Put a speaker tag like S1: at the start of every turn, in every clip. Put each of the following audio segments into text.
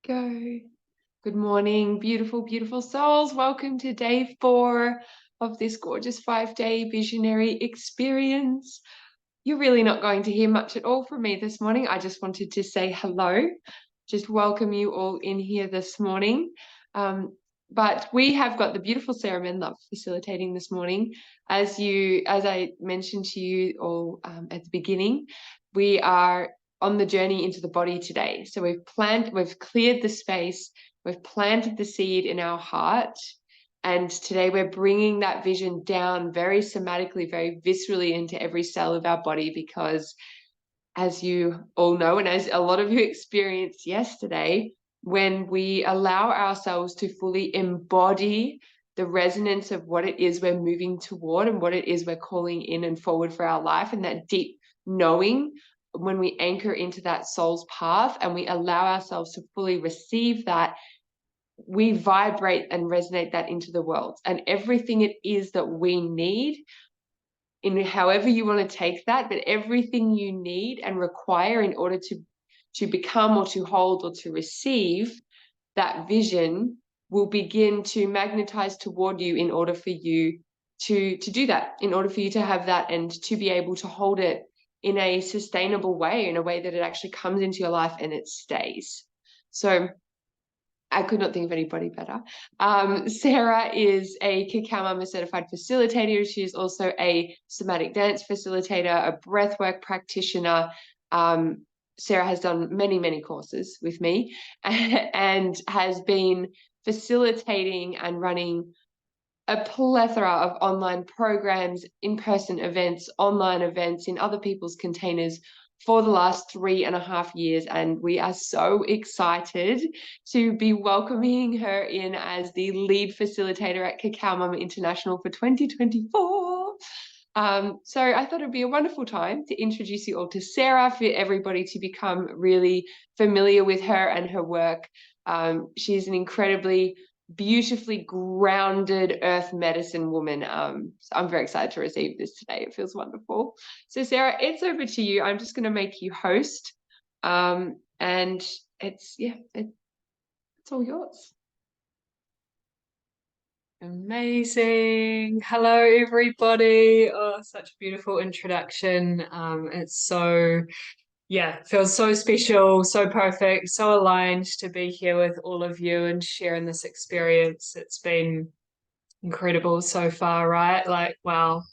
S1: Go. Good morning, beautiful, beautiful souls. Welcome to day 4 of this gorgeous 5-day visionary experience. You're really not going to hear much at all from me this morning. I just wanted to say hello, just welcome you all in here this morning. But we have got the beautiful Sarah Menlove facilitating this morning. As I mentioned to you all at the beginning, we are on the journey into the body today. So we've cleared the space, we've planted the seed in our heart, and today we're bringing that vision down very somatically, very viscerally into every cell of our body, because as you all know, and as a lot of you experienced yesterday, when we allow ourselves to fully embody the resonance of what it is we're moving toward and what it is we're calling in and forward for our life, and that deep knowing, when we anchor into that soul's path and we allow ourselves to fully receive that, we vibrate and resonate that into the world. And everything it is that we need, in however you want to take that, but everything you need and require in order to become or to hold or to receive that vision, will begin to magnetize toward you in order for you to do that, in order for you to have that and to be able to hold it in a sustainable way, in a way that it actually comes into your life and it stays. So I could not think of anybody better. Sarah is a Cacao Mama certified facilitator. She is also a somatic dance facilitator, a breathwork practitioner. Sarah has done many, many courses with me and has been facilitating and running a plethora of online programs, in-person events, online events in other people's containers for the last 3.5 years. And we are so excited to be welcoming her in as the lead facilitator at Cacao Mama International for 2024. So I thought it'd be a wonderful time to introduce you all to Sarah, for everybody to become really familiar with her and her work. She's an incredibly beautifully grounded earth medicine woman. So I'm very excited to receive this today. It feels wonderful. So Sarah, it's over to you. I'm just going to make you host, and it's all yours.
S2: Amazing. Hello, everybody. Oh, such a beautiful introduction. It's feels so special, so perfect, so aligned to be here with all of you and sharing this experience. It's been incredible so far, right? Like, wow,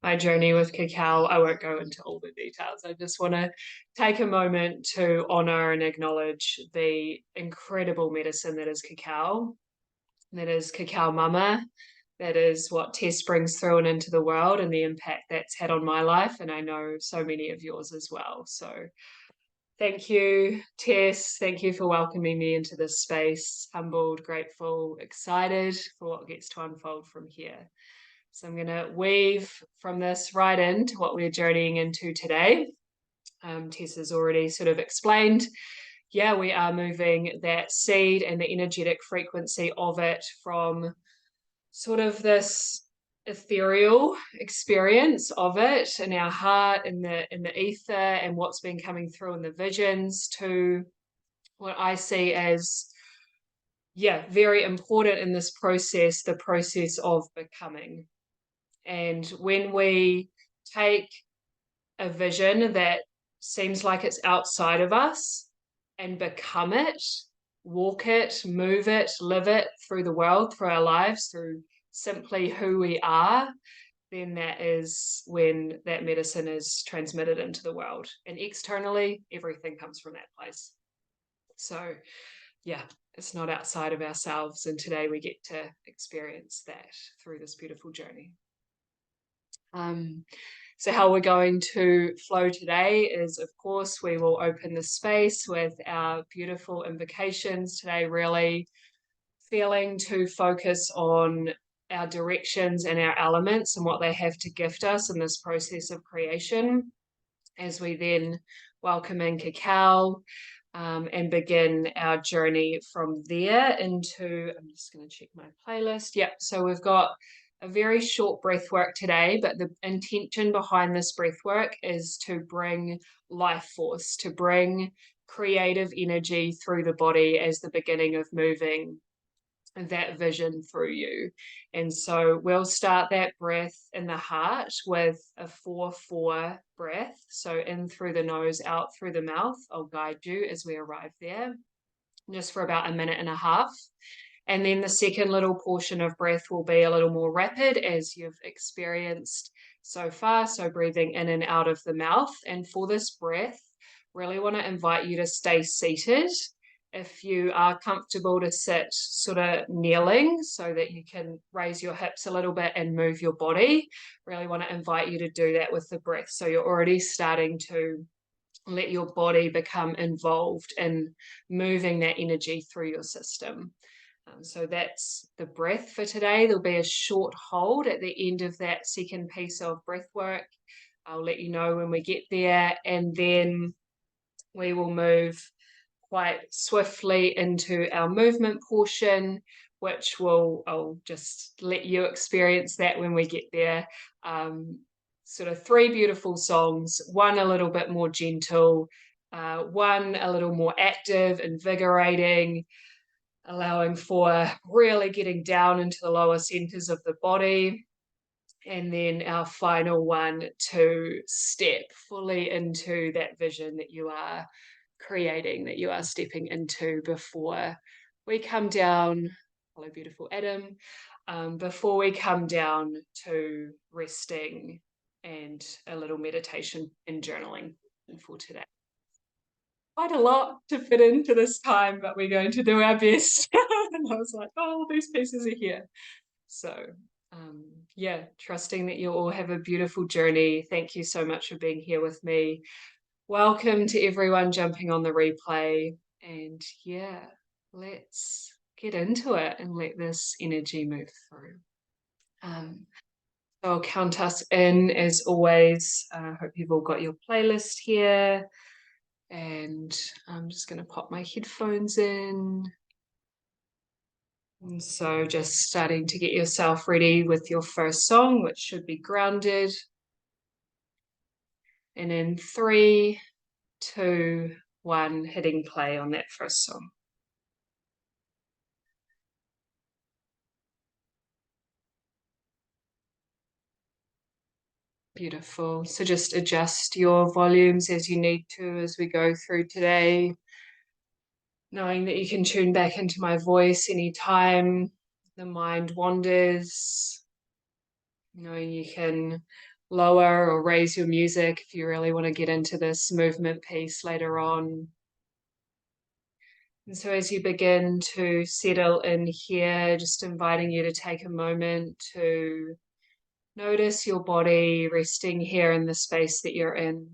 S2: my journey with cacao. I won't go into all the details. I just want to take a moment to honor and acknowledge the incredible medicine that is cacao. That is Cacao Mama. That is what Tess brings through and into the world, and the impact that's had on my life. And I know so many of yours as well. So thank you, Tess. Thank you for welcoming me into this space. Humbled, grateful, excited for what gets to unfold from here. So I'm going to weave from this right into what we're journeying into today. Tess has already sort of explained, we are moving that seed and the energetic frequency of it from sort of this ethereal experience of it in our heart, in the ether, and what's been coming through in the visions, to what I see as very important in this process, the process of becoming. And when we take a vision that seems like it's outside of us and become it, walk it, move it, live it through the world, through our lives, through simply who we are, then that is when that medicine is transmitted into the world. And externally, everything comes from that place. So, it's not outside of ourselves. And today we get to experience that through this beautiful journey. So how we're going to flow today is, of course, we will open the space with our beautiful invocations today, really feeling to focus on our directions and our elements and what they have to gift us in this process of creation, as we then welcome in cacao and begin our journey from there into, I'm just going to check my playlist. So we've got a very short breath work today, but the intention behind this breath work is to bring life force, to bring creative energy through the body as the beginning of moving that vision through you. And so we'll start that breath in the heart with a 4-4 breath. So in through the nose, out through the mouth. I'll guide you as we arrive there, just for about a minute and a half. And then the second little portion of breath will be a little more rapid as you've experienced so far. So breathing in and out of the mouth. And for this breath, really want to invite you to stay seated. If you are comfortable to sit sort of kneeling so that you can raise your hips a little bit and move your body, really want to invite you to do that with the breath. So you're already starting to let your body become involved in moving that energy through your system. So that's the breath for today. There'll be a short hold at the end of that second piece of breath work. I'll let you know when we get there, and then we will move quite swiftly into our movement portion, which I'll just let you experience that when we get there. Sort of 3 beautiful songs, one a little bit more gentle, one a little more active, invigorating, allowing for really getting down into the lower centers of the body. And then our final one to step fully into that vision that you are creating, that you are stepping into before we come down. Hello, beautiful Adam. Before we come down to resting and a little meditation and journaling for today. Quite a lot to fit into this time, but we're going to do our best. And I was like, oh, these pieces are here. So yeah, trusting that you all have a beautiful journey. Thank you so much for being here with me. Welcome to everyone jumping on the replay. And yeah, let's get into it and let this energy move through. So I'll count us in as always. I hope you've all got your playlist here. And I'm just going to pop my headphones in. And so just starting to get yourself ready with your first song, which should be Grounded. And in 3, 2, 1, hitting play on that first song. Beautiful. So just adjust your volumes as you need to as we go through today, knowing that you can tune back into my voice anytime the mind wanders, knowing you can lower or raise your music if you really want to get into this movement piece later on. And so as you begin to settle in here, just inviting you to take a moment to notice your body resting here in the space that you're in.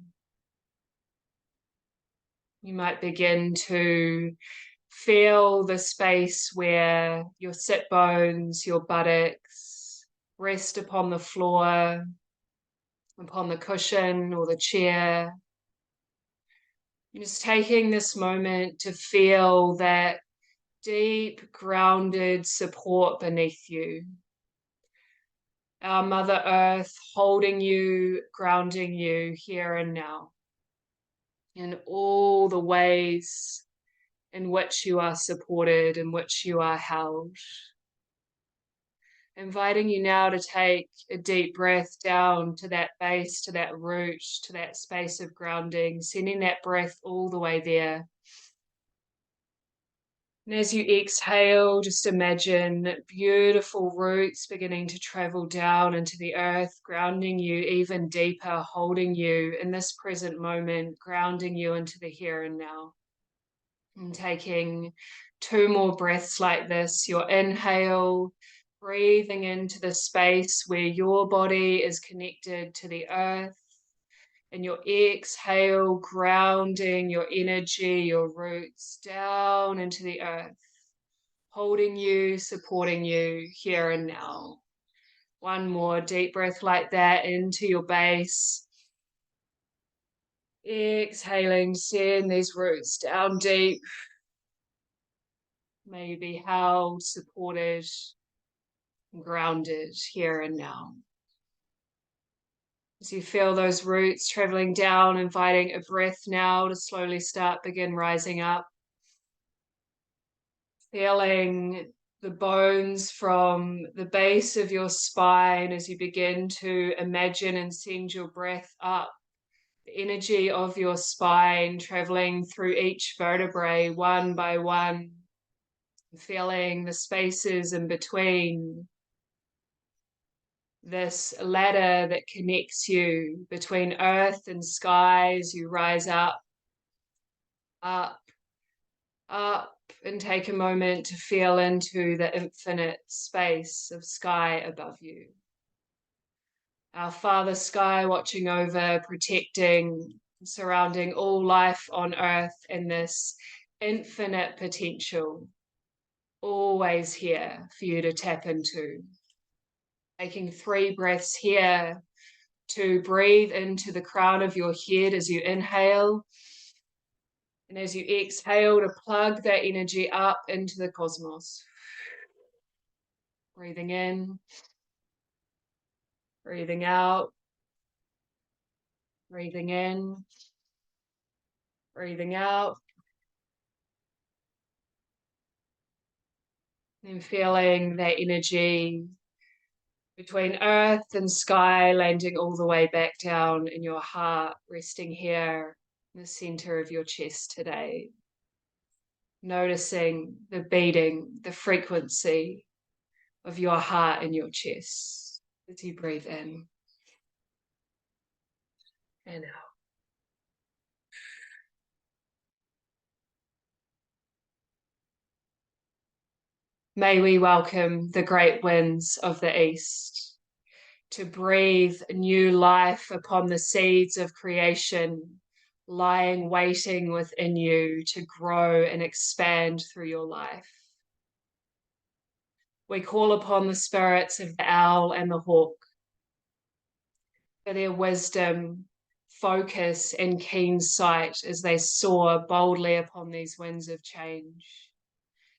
S2: You might begin to feel the space where your sit bones, your buttocks rest upon the floor, upon the cushion or the chair. Just taking this moment to feel that deep, grounded support beneath you. Our Mother Earth holding you, grounding you here and now, in all the ways in which you are supported, in which you are held. Inviting you now to take a deep breath down to that base, to that root, to that space of grounding, sending that breath all the way there. And as you exhale, just imagine beautiful roots beginning to travel down into the earth, grounding you even deeper, holding you in this present moment, grounding you into the here and now. And taking 2 more breaths like this, your inhale, breathing into the space where your body is connected to the earth, and your exhale, grounding your energy, your roots down into the earth, holding you, supporting you here and now. 1 more deep breath like that into your base. Exhaling, send these roots down deep. May you be held, supported, grounded here and now. As you feel those roots traveling down, inviting a breath now to slowly begin rising up. Feeling the bones from the base of your spine as you begin to imagine and send your breath up. The energy of your spine traveling through each vertebrae one by one. Feeling the spaces in between. This ladder that connects you between earth and sky as you rise up, up, up, and take a moment to feel into the infinite space of sky above you. Our Father Sky watching over, protecting, surrounding all life on earth in this infinite potential, always here for you to tap into. Taking 3 breaths here to breathe into the crown of your head as you inhale. And as you exhale, to plug that energy up into the cosmos. Breathing in, breathing out, breathing in, breathing out. And feeling that energy between earth and sky landing all the way back down in your heart, resting here in the center of your chest today. Noticing the beating, the frequency of your heart in your chest as you breathe in and out. May we welcome the great winds of the east to breathe new life upon the seeds of creation, lying waiting within you to grow and expand through your life. We call upon the spirits of the owl and the hawk for their wisdom, focus, and keen sight as they soar boldly upon these winds of change.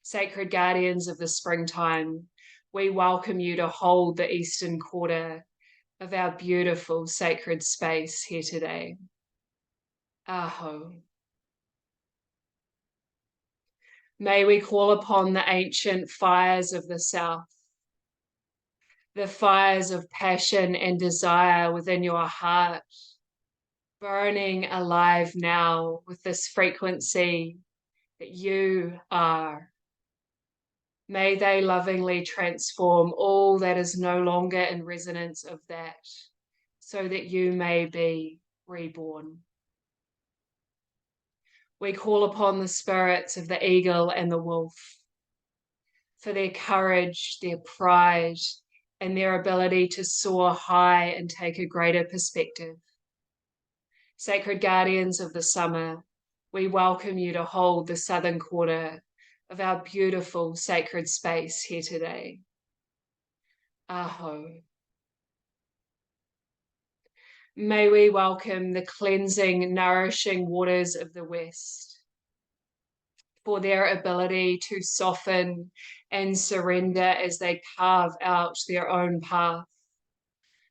S2: Sacred guardians of the springtime, we welcome you to hold the eastern quarter of our beautiful sacred space here today. Aho. May we call upon the ancient fires of the south, the fires of passion and desire within your heart, burning alive now with this frequency that you are. May they lovingly transform all that is no longer in resonance of that, so that you may be reborn. We call upon the spirits of the eagle and the wolf for their courage, their pride, and their ability to soar high and take a greater perspective. Sacred guardians of the summer, we welcome you to hold the southern quarter of our beautiful sacred space here today. Aho. May we welcome the cleansing, nourishing waters of the west for their ability to soften and surrender as they carve out their own path,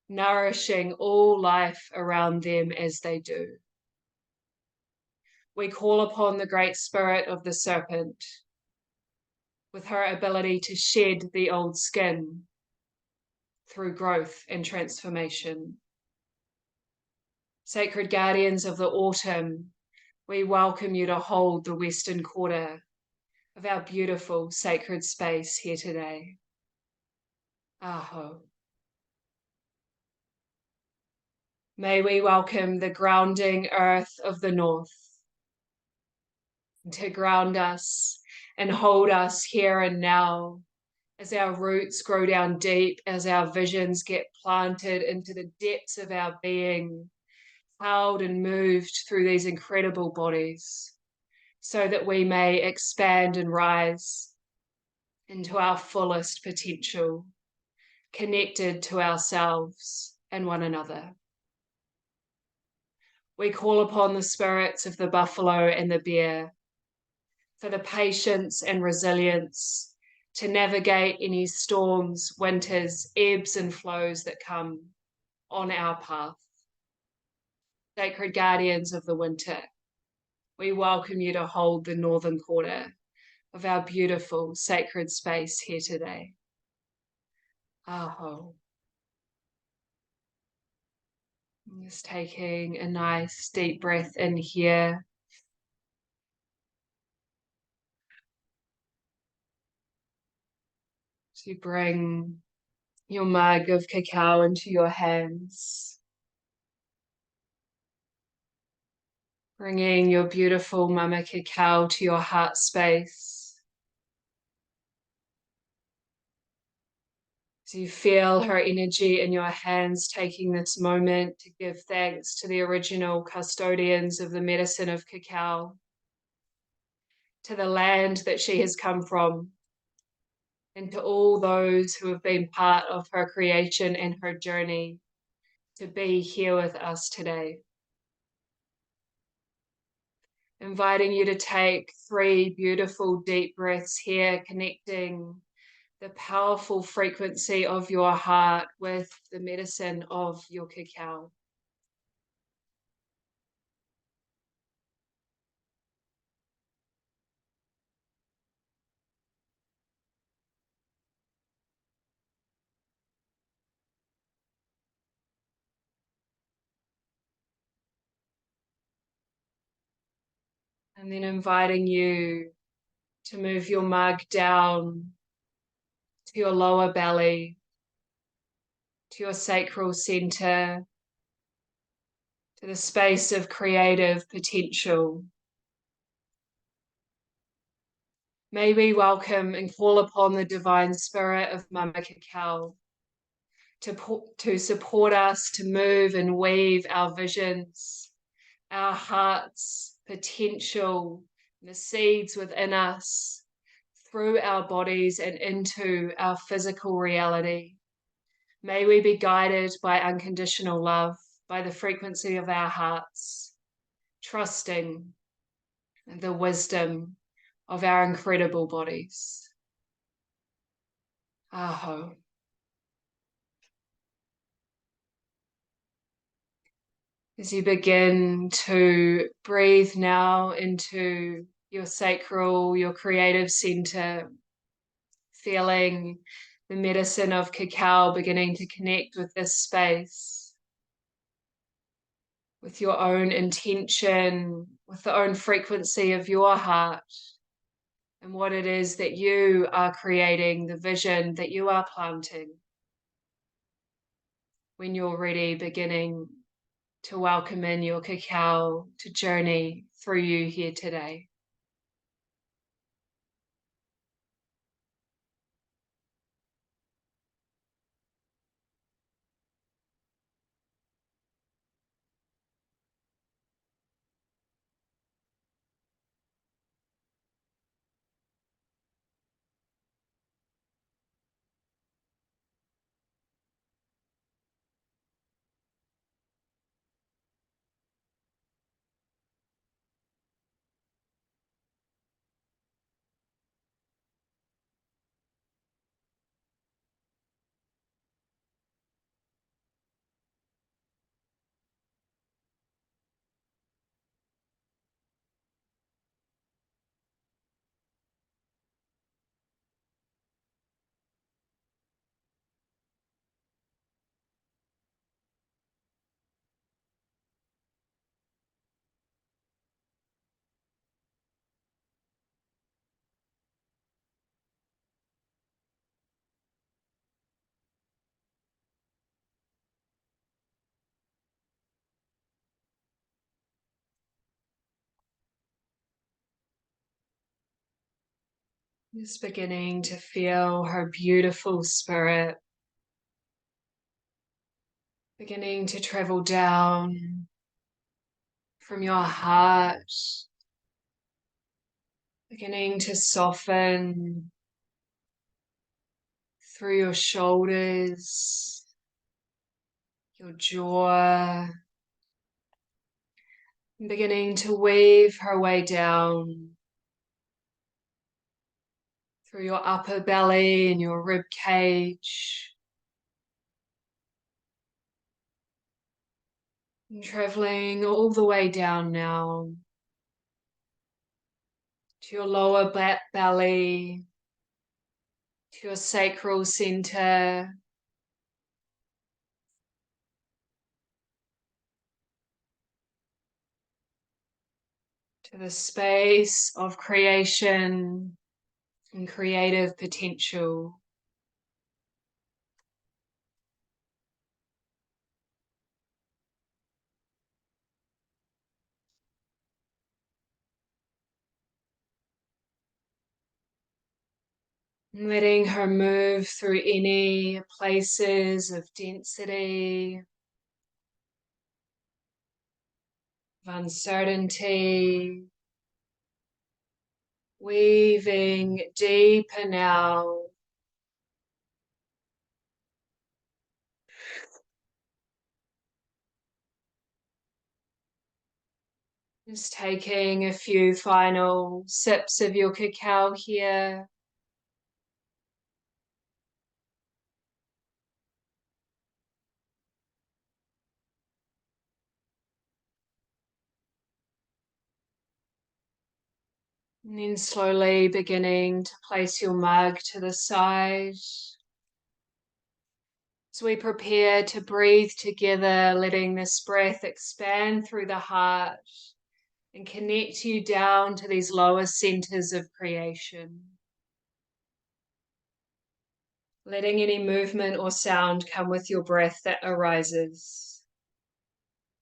S2: nourishing all life around them as they do. We call upon the great spirit of the serpent with her ability to shed the old skin through growth and transformation. Sacred guardians of the autumn, we welcome you to hold the western quarter of our beautiful sacred space here today. Aho. May we welcome the grounding earth of the north to ground us and hold us here and now as our roots grow down deep, as our visions get planted into the depths of our being, held and moved through these incredible bodies, so that we may expand and rise into our fullest potential, connected to ourselves and one another. We call upon the spirits of the buffalo and the bear for the patience and resilience to navigate any storms, winters, ebbs and flows that come on our path. sacred guardians of the winter, we welcome you to hold the northern quarter of our beautiful sacred space here today. Aho. Just taking a nice deep breath in here. So you bring your mug of cacao into your hands, bringing your beautiful mama cacao to your heart space. So you feel her energy in your hands, taking this moment to give thanks to the original custodians of the medicine of cacao, to the land that she has come from, and to all those who have been part of her creation and her journey to be here with us today. Inviting you to take 3 beautiful deep breaths here, connecting the powerful frequency of your heart with the medicine of your cacao. And then inviting you to move your mug down to your lower belly, to your sacral center, to the space of creative potential. May we welcome and call upon the divine spirit of Mama Cacao to support us to move and weave our visions, our hearts, potential, the seeds within us, through our bodies and into our physical reality. May we be guided by unconditional love, by the frequency of our hearts, trusting the wisdom of our incredible bodies. Aho. As you begin to breathe now into your sacral, your creative center, feeling the medicine of cacao beginning to connect with this space, with your own intention, with the own frequency of your heart, and what it is that you are creating, the vision that you are planting. When you're ready, beginning to welcome in your cacao to journey through you here today. Just beginning to feel her beautiful spirit beginning to travel down from your heart, beginning to soften through your shoulders, your jaw, beginning to weave her way down through your upper belly and your rib cage, And traveling all the way down now to your lower back belly, to your sacral center, to the space of creation and creative potential. Letting her move through any places of density, of uncertainty, weaving deeper now, just taking a few final sips of your cacao here. And then slowly beginning to place your mug to the side. As we prepare to breathe together, letting this breath expand through the heart and connect you down to these lower centers of creation. Letting any movement or sound come with your breath that arises.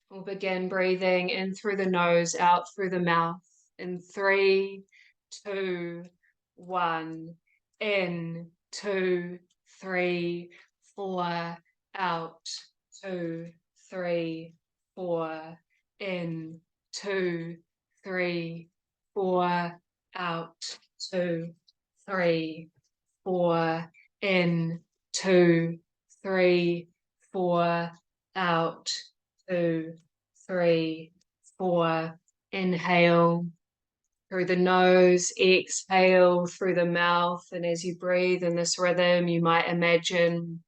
S2: We'll begin breathing in through the nose, out through the mouth. In 3, 2, 1. In, 2, 3, 4. Out, 2, 3, 4. In, 2, 3, 4. Out, 2, 3, 4. In, 2, 3, 4. Out, 2, 3, 4. Inhale through the nose, exhale through the mouth. And as you breathe in this rhythm, you might imagine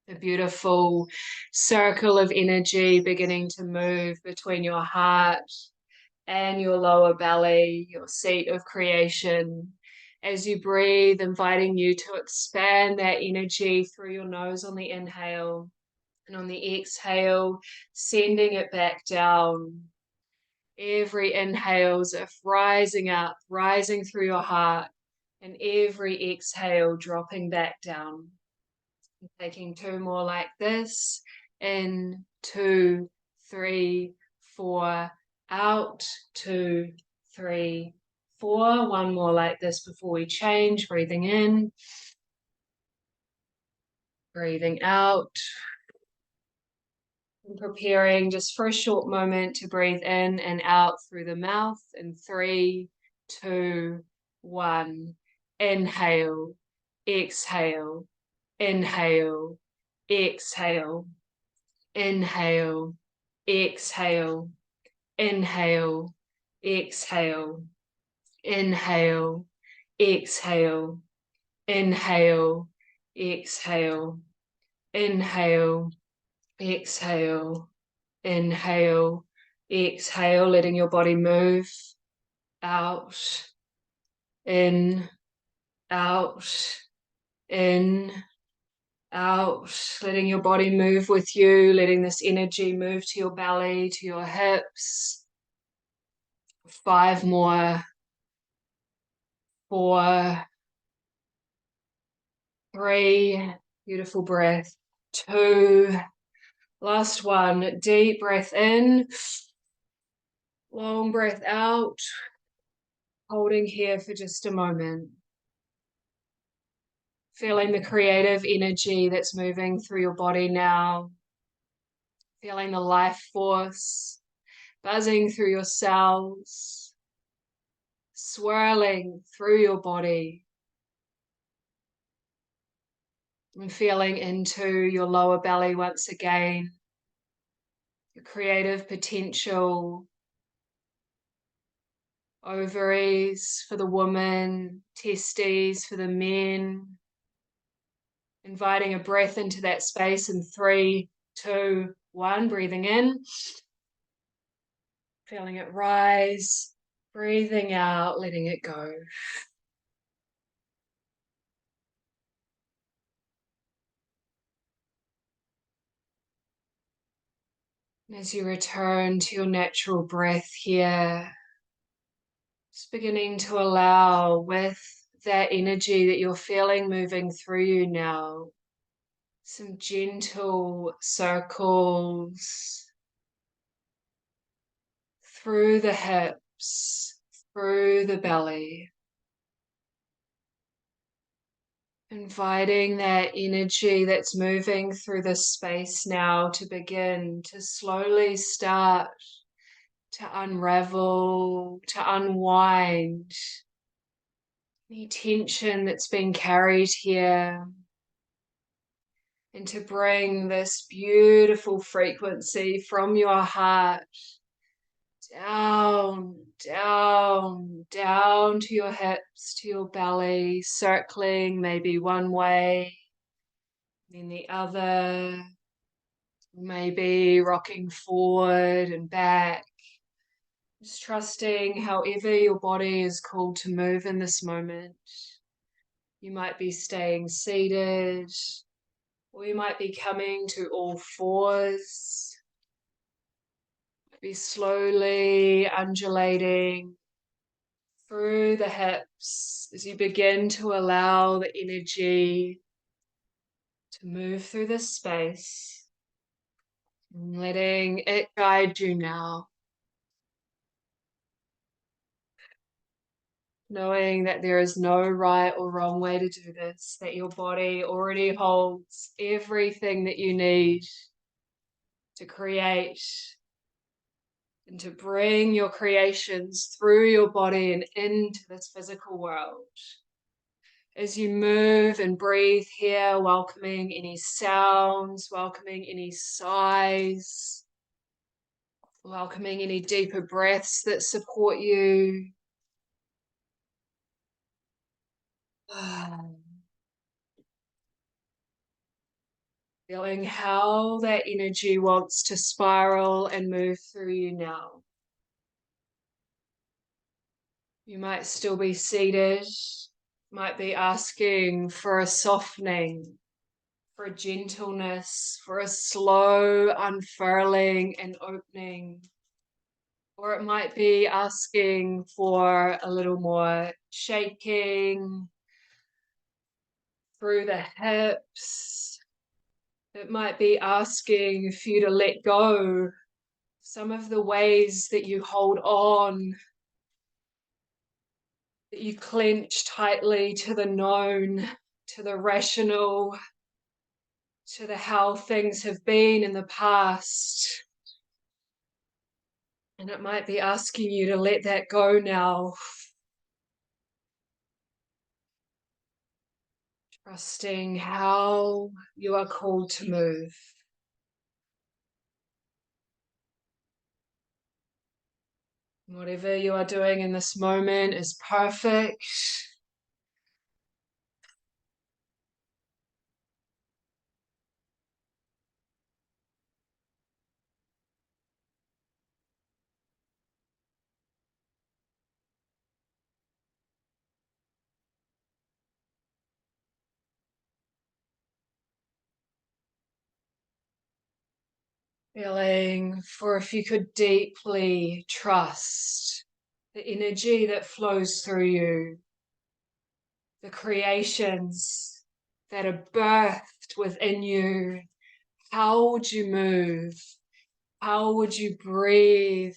S2: a beautiful circle of energy beginning to move between your heart and your lower belly, your seat of creation. As you breathe, inviting you to expand that energy through your nose on the inhale, and on the exhale, sending it back down. Every inhale is rising up, rising through your heart, and every exhale dropping back down. Taking 2 more like this. In, 2, 3, 4. Out, 2, 3, 4. 1 more like this before we change. Breathing in, breathing out. And preparing just for a short moment to breathe in and out through the mouth. In 3, 2, 1. Inhale, exhale, inhale, exhale, inhale, exhale, inhale, exhale, inhale, exhale, inhale, exhale, inhale, exhale, inhale, exhale, letting your body move out, in, out, in, out, letting your body move with you, letting this energy move to your belly, to your hips. 5 more, 4, 3, beautiful breath, 2, last one, deep breath in, long breath out, holding here for just a moment. Feeling the creative energy that's moving through your body now. Feeling the life force buzzing through your cells, swirling through your body. And feeling into your lower belly once again. Your creative potential. Ovaries for the woman, testes for the men. Inviting a breath into that space in 3, 2, 1. Breathing in, Feeling it rise, breathing out, letting it go. And as you return to your natural breath here, just beginning to allow with that energy that you're feeling moving through you now, some gentle circles through the hips, through the belly, inviting that energy that's moving through this space now to begin to slowly start to unravel, to unwind any tension that's been carried here, and to bring this beautiful frequency from your heart down, down, down to your hips, to your belly, circling maybe one way, then the other, maybe rocking forward and back. Just trusting however your body is called to move in this moment. You might be staying seated, or you might be coming to all fours. Be slowly undulating through the hips as you begin to allow the energy to move through this space, and letting it guide you now. Knowing that there is no right or wrong way to do this, that your body already holds everything that you need to create and to bring your creations through your body and into this physical world. As you move and breathe here, welcoming any sounds, welcoming any sighs, welcoming any deeper breaths that support you. Feeling how that energy wants to spiral and move through you now. You might still be seated, might be asking for a softening, for a gentleness, for a slow unfurling and opening. Or it might be asking for a little more shaking through the hips. It might be asking for you to let go some of the ways that you hold on, that you clench tightly to the known, to the rational, to the how things have been in the past. And it might be asking you to let that go now. Trusting how you are called to move. Whatever you are doing in this moment is perfect. Feeling for if you could deeply trust the energy that flows through you, the creations that are birthed within you. How would you move? How would you breathe?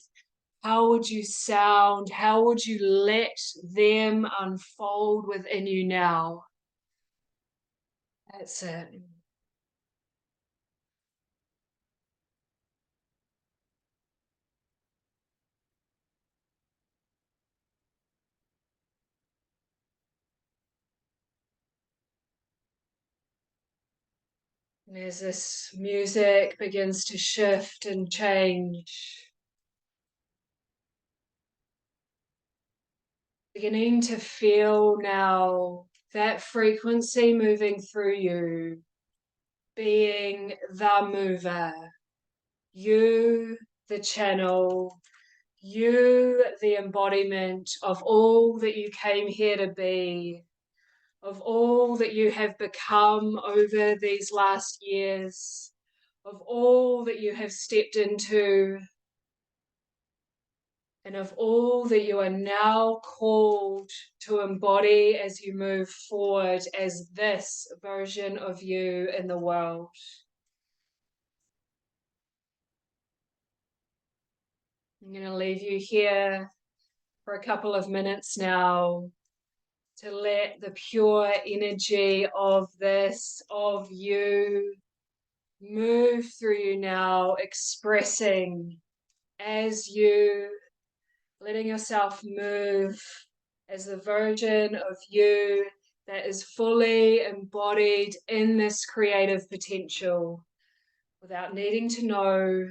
S2: How would you sound? How would you let them unfold within you now? That's it. And as this music begins to shift and change, beginning to feel now that frequency moving through you, being the mover, you the channel, You, the embodiment of all that you came here to be, of all that you have become over these last years, of all that you have stepped into, and of all that you are now called to embody as you move forward as this version of you in the world. I'm going to leave you here for a couple of minutes now to let the pure energy of this, of you, move through you now, expressing as you, letting yourself move as the version of you that is fully embodied in this creative potential without needing to know.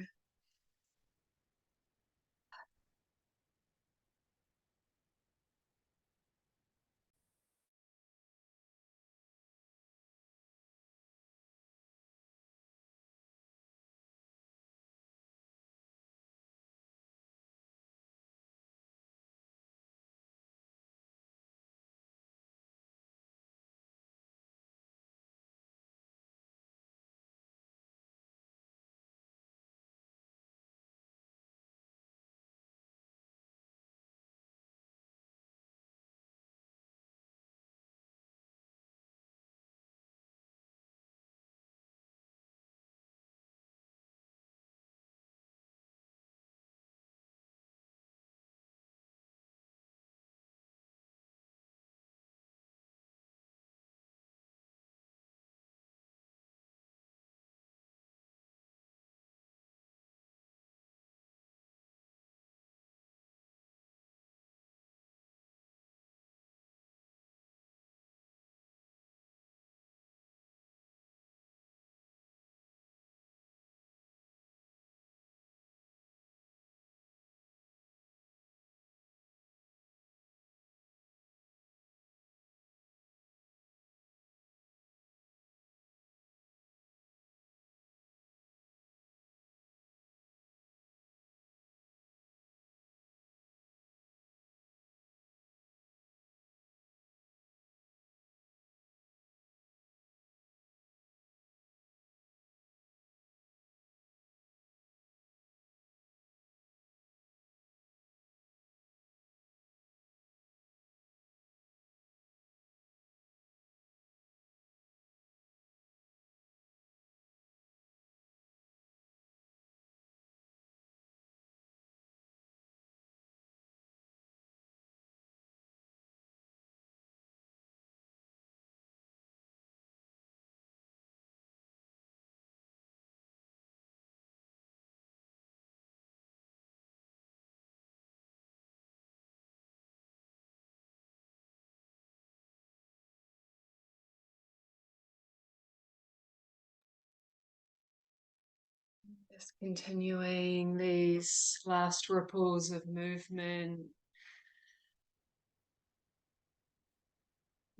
S2: Just continuing these last ripples of movement.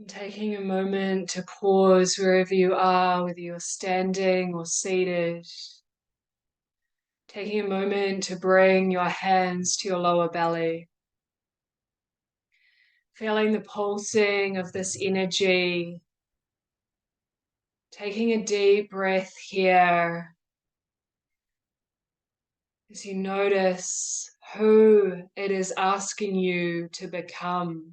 S2: Taking a moment to pause wherever you are, whether you're standing or seated. Taking a moment to bring your hands to your lower belly. Feeling the pulsing of this energy. Taking a deep breath here as you notice who it is asking you to become.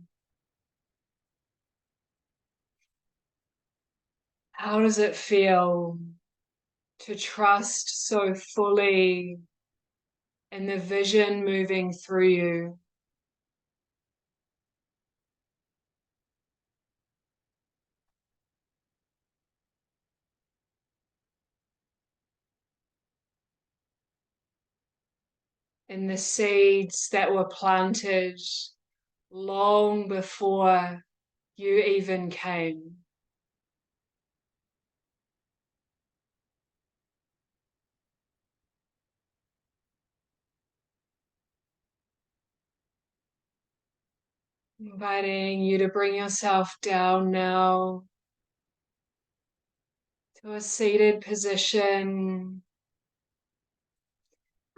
S2: How does it feel to trust so fully in the vision moving through you? In the seeds that were planted long before you even came. Inviting you to bring yourself down now to a seated position,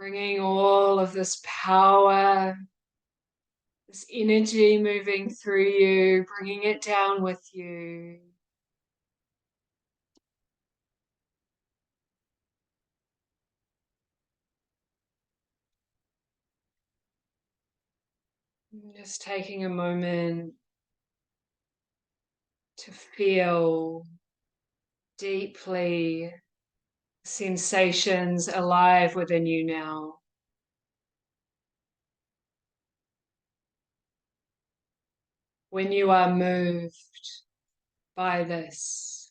S2: bringing all of this power, this energy moving through you, bringing it down with you. Just taking a moment to feel deeply sensations alive within you now. When you are moved by this,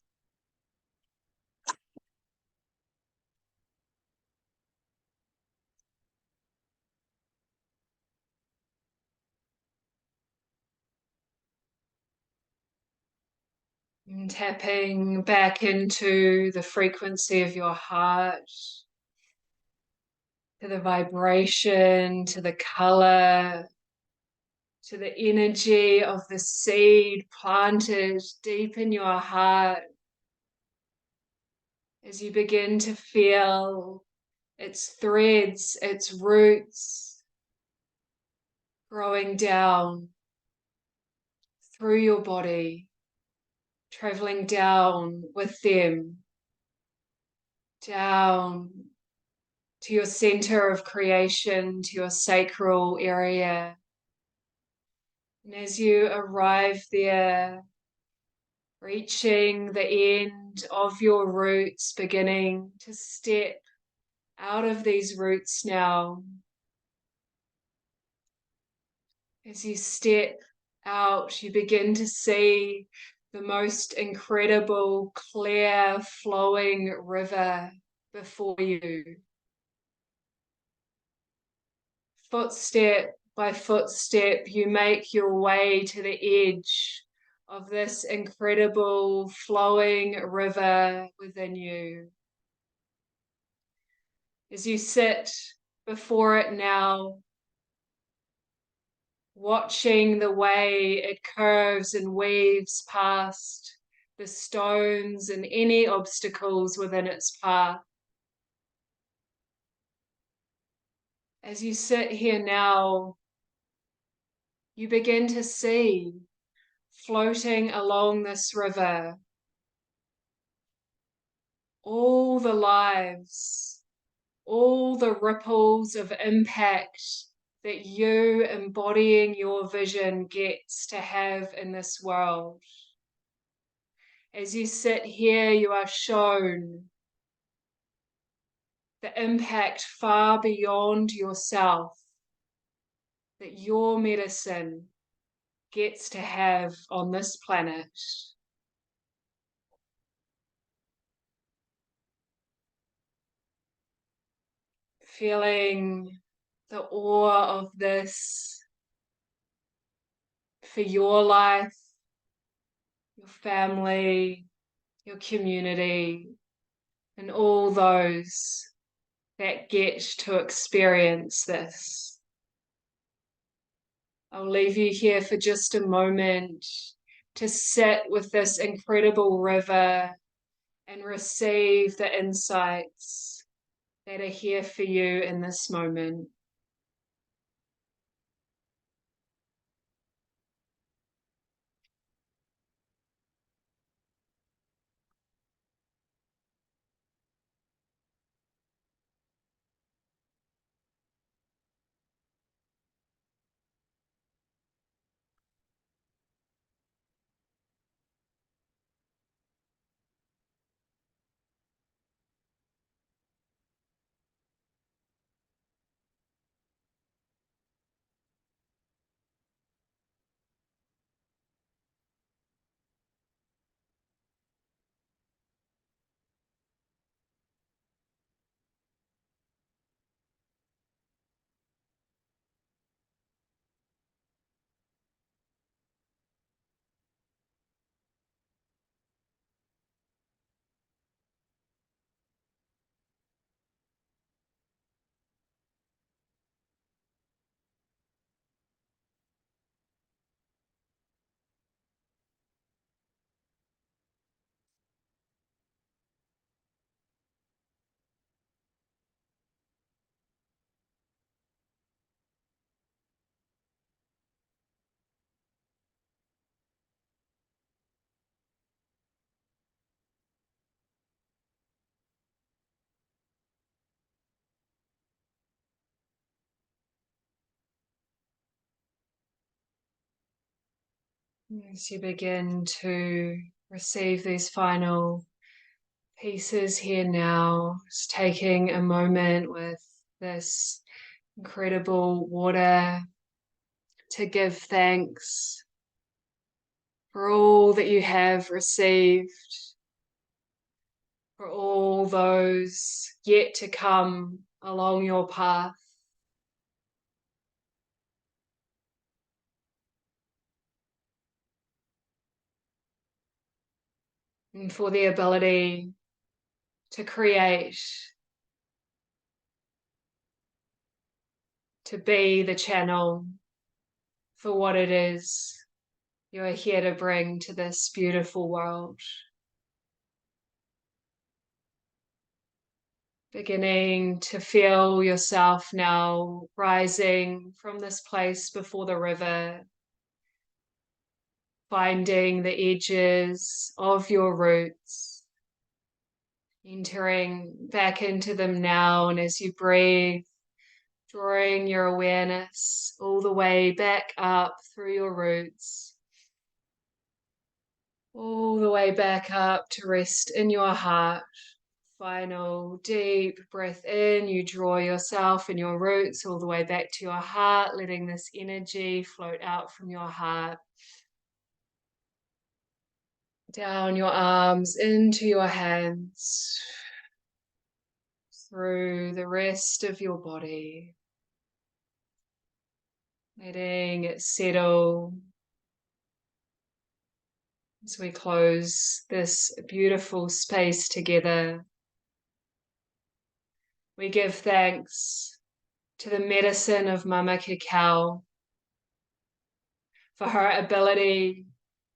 S2: and tapping back into the frequency of your heart, to the vibration, to the color, to the energy of the seed planted deep in your heart as you begin to feel its threads, its roots growing down through your body, traveling down with them, down to your center of creation, to your sacral area. And as you arrive there, reaching the end of your roots, beginning to step out of these roots now. As you step out, you begin to see the most incredible, clear, flowing river before you. Footstep by footstep, you make your way to the edge of this incredible, flowing river within you. As you sit before it now, watching the way it curves and weaves past the stones and any obstacles within its path. As you sit here now, you begin to see floating along this river all the lives, all the ripples of impact that you embodying your vision gets to have in this world. As you sit here, you are shown the impact far beyond yourself that your medicine gets to have on this planet. Feeling the awe of this for your life, your family, your community, and all those that get to experience this. I'll leave you here for just a moment to sit with this incredible river and receive the insights that are here for you in this moment. As you begin to receive these final pieces here now, just taking a moment with this incredible water to give thanks for all that you have received, for all those yet to come along your path. And for the ability to create, to be the channel for what it is you are here to bring to this beautiful world. Beginning to feel yourself now rising from this place before the river, finding the edges of your roots, entering back into them now, and as you breathe, drawing your awareness all the way back up through your roots, all the way back up to rest in your heart. Final deep breath in, you draw yourself and your roots all the way back to your heart, letting this energy float out from your heart, down your arms, into your hands, through the rest of your body, letting it settle as we close this beautiful space together. We give thanks to the medicine of Mama Cacao for her ability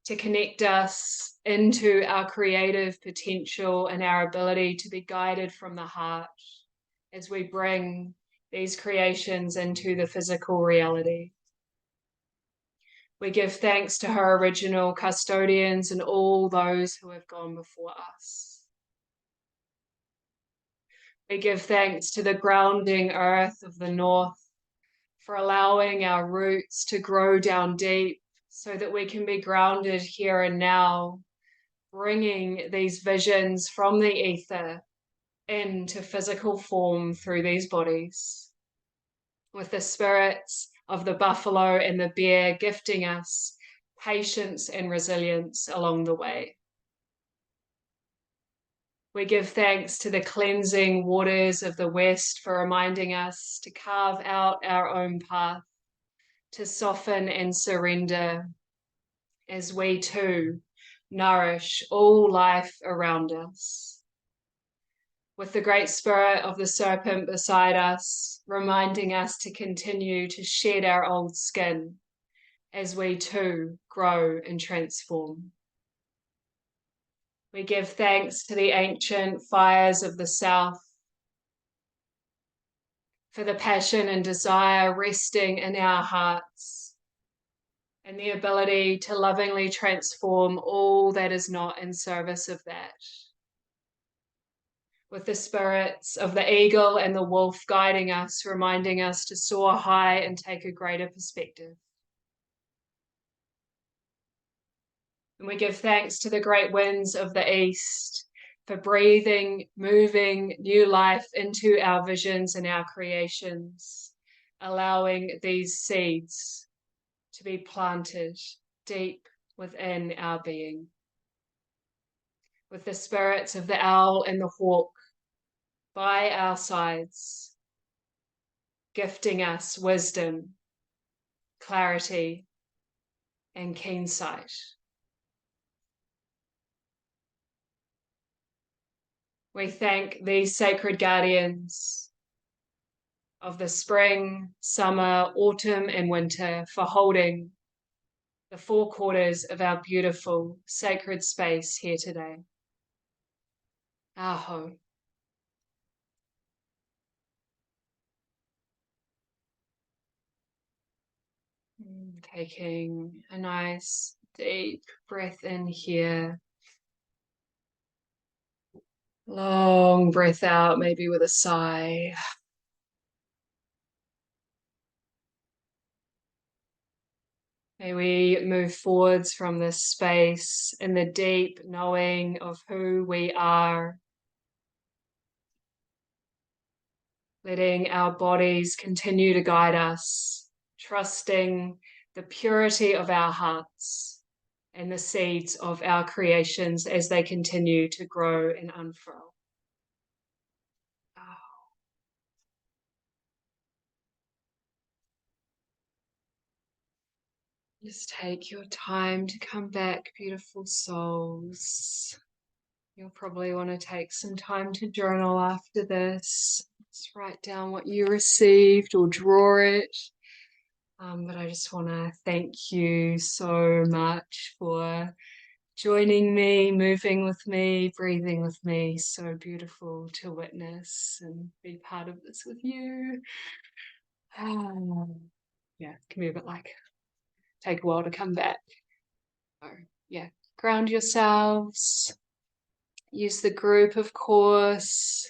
S2: to connect us into our creative potential and our ability to be guided from the heart as we bring these creations into the physical reality. We give thanks to her original custodians and all those who have gone before us. We give thanks to the grounding earth of the north for allowing our roots to grow down deep so that we can be grounded here and now, bringing these visions from the ether into physical form through these bodies, with the spirits of the buffalo and the bear gifting us patience and resilience along the way. We give thanks to the cleansing waters of the West for reminding us to carve out our own path, to soften and surrender as we too nourish all life around us. With the great spirit of the serpent beside us, reminding us to continue to shed our old skin as we too grow and transform. We give thanks to the ancient fires of the South for the passion and desire resting in our hearts and the ability to lovingly transform all that is not in service of that. With the spirits of the eagle and the wolf guiding us, reminding us to soar high and take a greater perspective. And we give thanks to the great winds of the east for breathing, moving new life into our visions and our creations, allowing these seeds to be planted deep within our being. With the spirits of the owl and the hawk by our sides, gifting us wisdom, clarity, and keen sight. We thank these sacred guardians of the spring, summer, autumn, and winter for holding the four quarters of our beautiful sacred space here today. Aho. Taking a nice deep breath in here. Long breath out, maybe with a sigh. May we move forwards from this space in the deep knowing of who we are, letting our bodies continue to guide us, trusting the purity of our hearts and the seeds of our creations as they continue to grow and unfurl. Just take your time to come back, beautiful souls. You'll probably want to take some time to journal after this. Just write down what you received or draw it. But I just want to thank you so much for joining me, moving with me, breathing with me. So beautiful to witness and be part of this with you. Yeah, it can be a bit like take a while to come back. So, yeah, ground yourselves. Use the group, of course.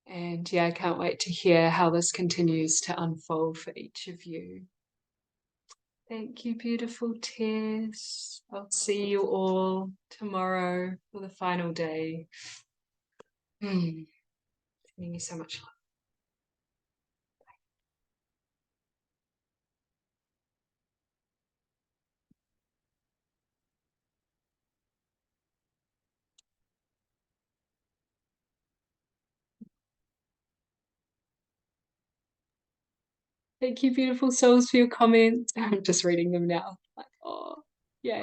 S2: And yeah, I can't wait to hear how this continues to unfold for each of you. Thank you, beautiful Tess. I'll see you all tomorrow for the final day. Sending you so much love. Thank you, beautiful souls, for your comments. I'm just reading them now. Like, oh, yay.